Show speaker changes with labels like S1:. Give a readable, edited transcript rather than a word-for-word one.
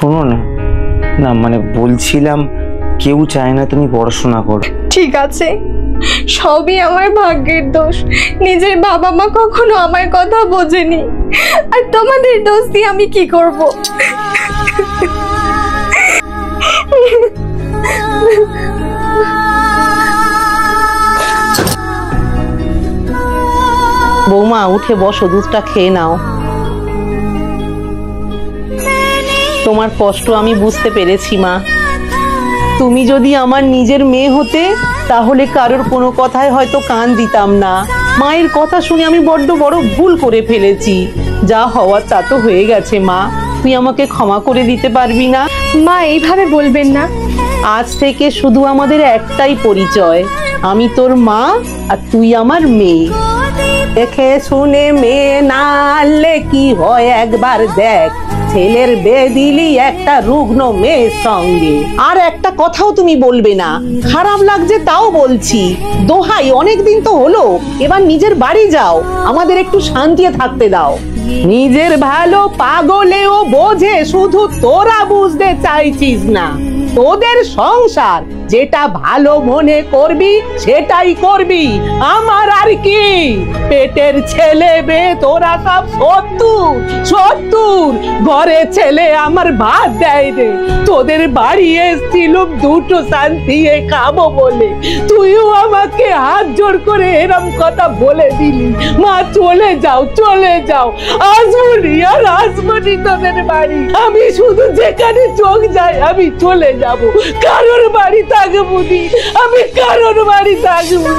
S1: শোনো না, না মানে বলছিলাম কেউ চায় না তুমি পড়াশোনা করো।
S2: ঠিক আছে, সবই আমার ভাগ্যের দোষ। নিজের বাবা মা কখনো আমার কথা বোঝেনি, আর তোমাদের দোষ দিয়ে আমি কি করব?
S3: বৌমা উঠে বসো, দুধটা খেয়ে নাও। তোমার কষ্ট আমি বুঝতে পেরেছি মা। তুমি যদি আমার নিজের মেয়ে হতে তাহলে কারোর কোনো কথায় হয়তো কান দিতাম না। মায়ের কথা শুনে আমি বড্ড বড় ভুল করে ফেলেছি। যা হওয়ার তা তো হয়ে গেছে মা, তুই আমাকে ক্ষমা করে দিতে পারবি না?
S2: মা এইভাবে বলবেন না।
S3: আজ থেকে শুধু আমাদের একটাই পরিচয়, আমি তোর মা আর তুই আমার মেয়ে। দেখে শুনে মেয়ে না আনলে কি হয় একবার দেখ। ছেলের বিয়ে দিলি একটা রুগ্ন মেয়ের সঙ্গে। আর একটা কথাও তুমি বলবে না, খারাপ লাগছে তাও বলছি। দোহাই, অনেকদিন তো হলো, এবার নিজের বাড়ি যাও, আমাদের একটু শান্তিতে থাকতে দাও। নিজের ভালো পাগলেও বোঝে, শুধু তোরা বুঝতে চাইছিস না। তোদের সংসার যেটা ভালো মনে করবি সেটাই করবি, আমার আর কি। পেটের ছেলে মেয়ে তোরা সব সত্তর ঘরে ছেলে আমার ভাত দেয় রে। তোদের বাড়ি এসেছিলুম দুটো শান্তি খাবো বলে, তুইও আমাকে হাত জোড় করে এরম কথা বলে দিলি। মা চলে যাও, চলে যাও, আসবনি আর আসবনি তোদের বাড়ি। আমি শুধু যেখানে চোখ যায় আমি চলে যাব, কারোর বাড়ি থাকবো নি, আমি কারোর বাড়ি থাকবো।